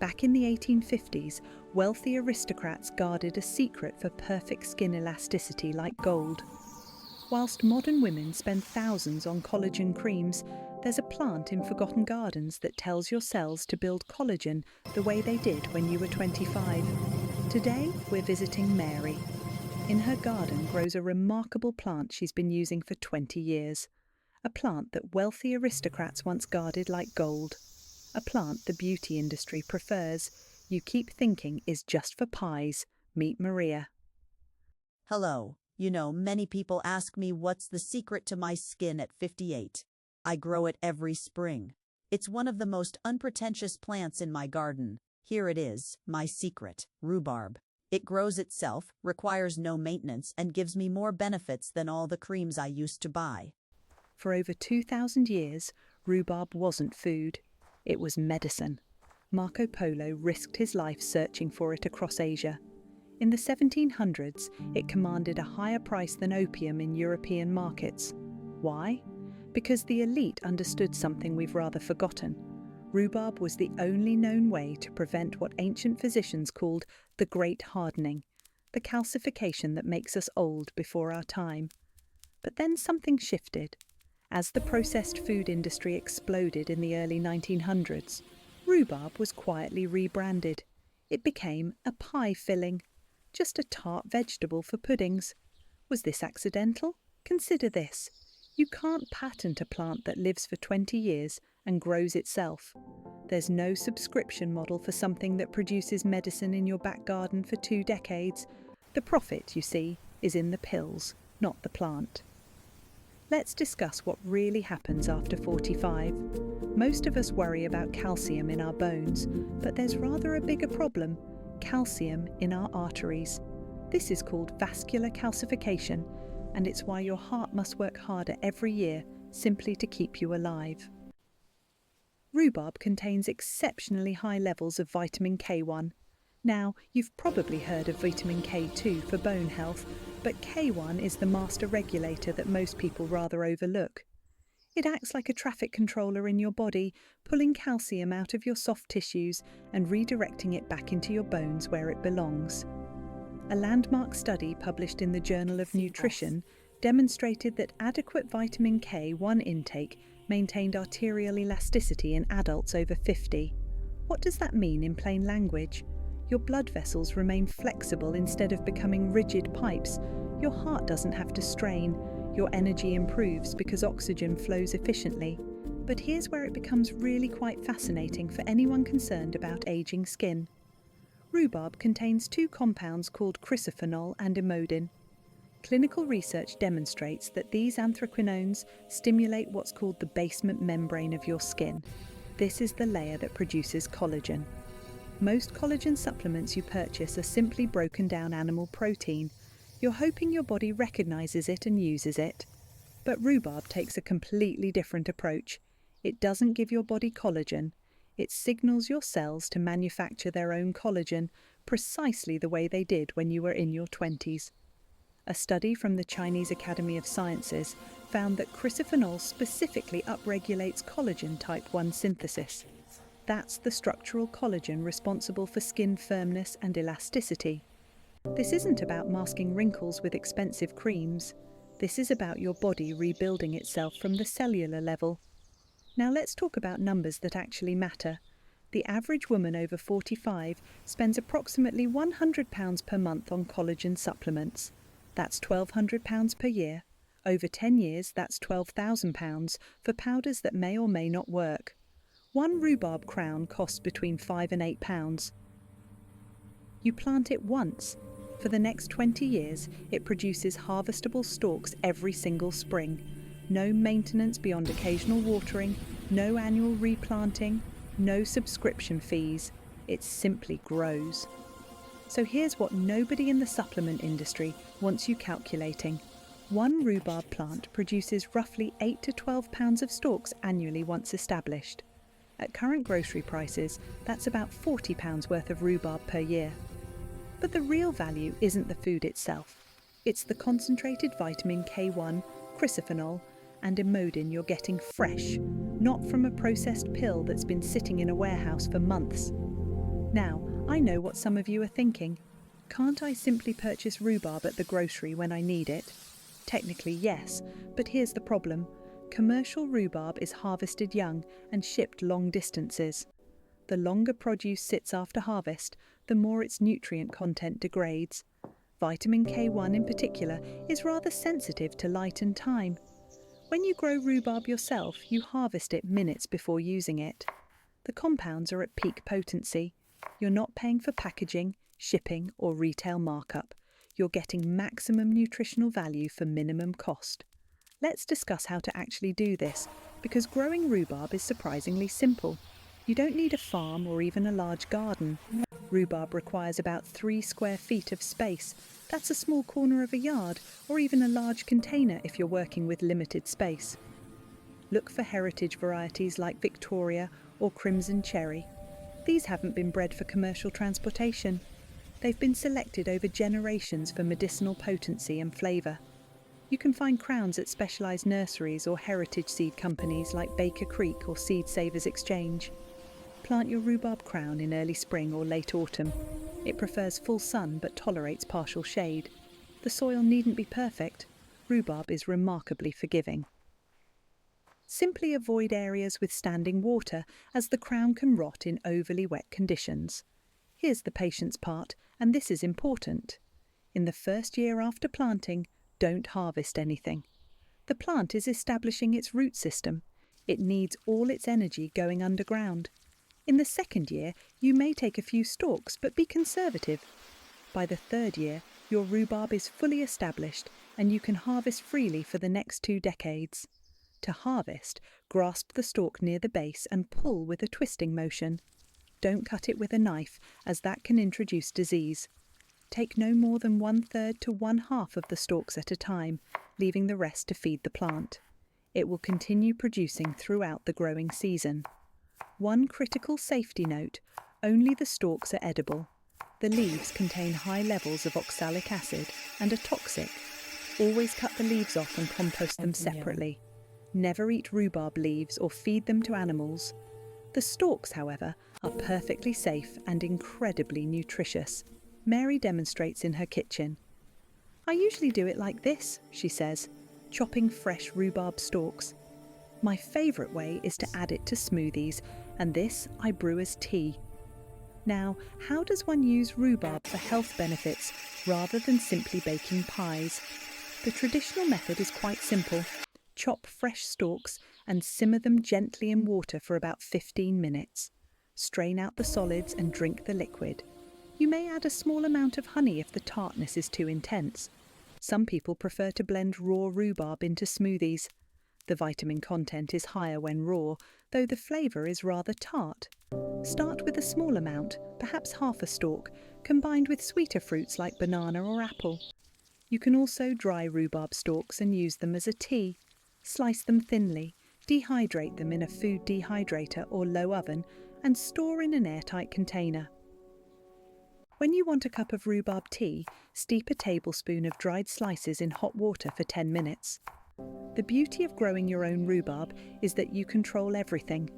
Back in the 1850s, wealthy aristocrats guarded a secret for perfect skin elasticity like gold. Whilst modern women spend thousands on collagen creams, there's a plant in forgotten gardens that tells your cells to build collagen the way they did when you were 25. Today, we're visiting Mary. In her garden grows a remarkable plant she's been using for 20 years. A plant that wealthy aristocrats once guarded like gold. A plant the beauty industry prefers. You keep thinking is just for pies. Meet Maria. Hello. Many people ask me what's the secret to my skin at 58. I grow it every spring. It's one of the most unpretentious plants in my garden. Here it is, my secret, rhubarb. It grows itself, requires no maintenance, and gives me more benefits than all the creams I used to buy. For over 2,000 years, rhubarb wasn't food. It was medicine. Marco Polo risked his life searching for it across Asia. In the 1700s, it commanded a higher price than opium in European markets. Why? Because the elite understood something we've rather forgotten. Rhubarb was the only known way to prevent what ancient physicians called the Great Hardening, the calcification that makes us old before our time. But then something shifted. As the processed food industry exploded in the early 1900s, rhubarb was quietly rebranded. It became a pie filling, just a tart vegetable for puddings. Was this accidental? Consider this. You can't patent a plant that lives for 20 years and grows itself. There's no subscription model for something that produces medicine in your back garden for 2 decades. The profit, you see, is in the pills, not the plant. Let's discuss what really happens after 45. Most of us worry about calcium in our bones, but there's rather a bigger problem: calcium in our arteries. This is called vascular calcification, and it's why your heart must work harder every year simply to keep you alive. Rhubarb contains exceptionally high levels of vitamin K1. Now, you've probably heard of vitamin K2 for bone health, but K1 is the master regulator that most people rather overlook. It acts like a traffic controller in your body, pulling calcium out of your soft tissues and redirecting it back into your bones where it belongs. A landmark study published in the Journal of Nutrition demonstrated that adequate vitamin K1 intake maintained arterial elasticity in adults over 50. What does that mean in plain language? Your blood vessels remain flexible instead of becoming rigid pipes. Your heart doesn't have to strain. Your energy improves because oxygen flows efficiently. But here's where it becomes really quite fascinating for anyone concerned about aging skin. Rhubarb contains 2 compounds called crisophenol and imodin. Clinical research demonstrates that these anthraquinones stimulate what's called the basement membrane of your skin. This is the layer that produces collagen. Most collagen supplements you purchase are simply broken down animal protein. You're hoping your body recognizes it and uses it. But rhubarb takes a completely different approach. It doesn't give your body collagen. It signals your cells to manufacture their own collagen precisely the way they did when you were in your 20s. A study from the Chinese Academy of Sciences found that crisophenol specifically upregulates collagen type 1 synthesis. That's the structural collagen responsible for skin firmness and elasticity. This isn't about masking wrinkles with expensive creams. This is about your body rebuilding itself from the cellular level. Now let's talk about numbers that actually matter. The average woman over 45 spends approximately £100 per month on collagen supplements. That's £1,200 per year. Over 10 years, that's £12,000 for powders that may or may not work. One rhubarb crown costs between £5 and £8. You plant it once. For the next 20 years, it produces harvestable stalks every single spring. No maintenance beyond occasional watering, no annual replanting, no subscription fees. It simply grows. So here's what nobody in the supplement industry wants you calculating. One rhubarb plant produces roughly 8 to 12 pounds of stalks annually once established. At current grocery prices, that's about £40 worth of rhubarb per year. But the real value isn't the food itself. It's the concentrated vitamin K1, crisophenol, and imodin you're getting fresh, not from a processed pill that's been sitting in a warehouse for months. Now, I know what some of you are thinking. Can't I simply purchase rhubarb at the grocery when I need it? Technically, yes, but here's the problem. Commercial rhubarb is harvested young and shipped long distances. The longer produce sits after harvest, the more its nutrient content degrades. Vitamin K1 in particular is rather sensitive to light and time. When you grow rhubarb yourself, you harvest it minutes before using it. The compounds are at peak potency. You're not paying for packaging, shipping, or retail markup. You're getting maximum nutritional value for minimum cost. Let's discuss how to actually do this, because growing rhubarb is surprisingly simple. You don't need a farm or even a large garden. Rhubarb requires about 3 square feet of space. That's a small corner of a yard, or even a large container if you're working with limited space. Look for heritage varieties like Victoria or Crimson Cherry. These haven't been bred for commercial transportation. They've been selected over generations for medicinal potency and flavour. You can find crowns at specialised nurseries or heritage seed companies like Baker Creek or Seed Savers Exchange. Plant your rhubarb crown in early spring or late autumn. It prefers full sun but tolerates partial shade. The soil needn't be perfect. Rhubarb is remarkably forgiving. Simply avoid areas with standing water, as the crown can rot in overly wet conditions. Here's the patience part, and this is important. In the first year after planting, don't harvest anything. The plant is establishing its root system. It needs all its energy going underground. In the second year, you may take a few stalks, but be conservative. By the third year, your rhubarb is fully established, and you can harvest freely for the next 2 decades. To harvest, grasp the stalk near the base and pull with a twisting motion. Don't cut it with a knife, as that can introduce disease. Take no more than 1/3 to 1/2 of the stalks at a time, leaving the rest to feed the plant. It will continue producing throughout the growing season. One critical safety note: only the stalks are edible. The leaves contain high levels of oxalic acid and are toxic. Always cut the leaves off and compost them separately. Never eat rhubarb leaves or feed them to animals. The stalks, however, are perfectly safe and incredibly nutritious. Mary demonstrates in her kitchen. I usually do it like this, she says, chopping fresh rhubarb stalks. My favourite way is to add it to smoothies, and this I brew as tea. Now, how does one use rhubarb for health benefits rather than simply baking pies? The traditional method is quite simple. Chop fresh stalks and simmer them gently in water for about 15 minutes. Strain out the solids and drink the liquid. You may add a small amount of honey if the tartness is too intense. Some people prefer to blend raw rhubarb into smoothies. The vitamin content is higher when raw, though the flavour is rather tart. Start with a small amount, perhaps half a stalk, combined with sweeter fruits like banana or apple. You can also dry rhubarb stalks and use them as a tea. Slice them thinly, dehydrate them in a food dehydrator or low oven, and store in an airtight container. When you want a cup of rhubarb tea, steep a tablespoon of dried slices in hot water for 10 minutes. The beauty of growing your own rhubarb is that you control everything.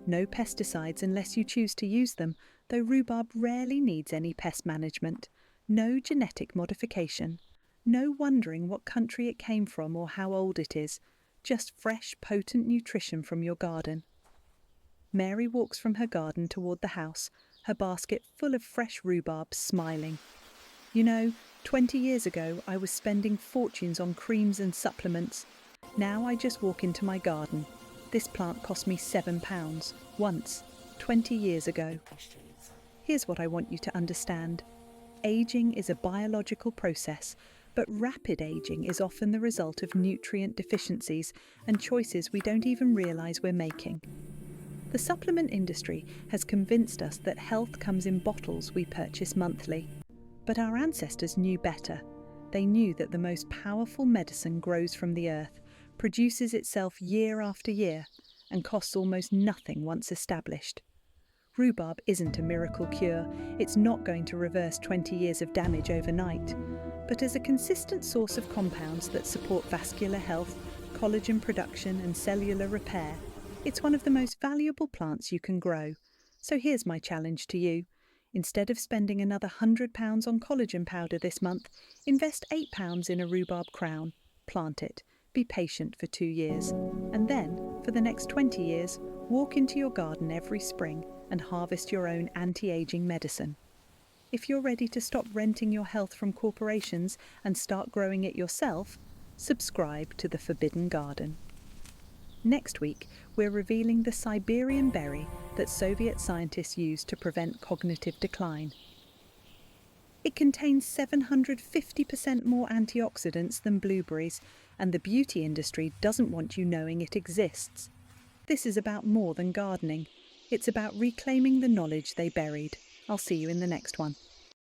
No pesticides unless you choose to use them, though rhubarb rarely needs any pest management. No genetic modification. No wondering what country it came from or how old it is. Just fresh, potent nutrition from your garden. Mary walks from her garden toward the house, her basket full of fresh rhubarb, smiling. You know, 20 years ago I was spending fortunes on creams and supplements. Now I just walk into my garden. This plant cost me £7, once, 20 years ago. Here's what I want you to understand. Aging is a biological process, but rapid aging is often the result of nutrient deficiencies and choices we don't even realise we're making. The supplement industry has convinced us that health comes in bottles we purchase monthly. But our ancestors knew better. They knew that the most powerful medicine grows from the earth, produces itself year after year, and costs almost nothing once established. Rhubarb isn't a miracle cure. It's not going to reverse 20 years of damage overnight. But as a consistent source of compounds that support vascular health, collagen production and cellular repair, it's one of the most valuable plants you can grow. So here's my challenge to you. Instead of spending another £100 on collagen powder this month, invest £8 in a rhubarb crown, plant it, be patient for 2 years, and then, for the next 20 years, walk into your garden every spring and harvest your own anti-aging medicine. If you're ready to stop renting your health from corporations and start growing it yourself, subscribe to The Forbidden Garden. Next week, we're revealing the Siberian berry that Soviet scientists used to prevent cognitive decline. It contains 750% more antioxidants than blueberries, and the beauty industry doesn't want you knowing it exists. This is about more than gardening. It's about reclaiming the knowledge they buried. I'll see you in the next one.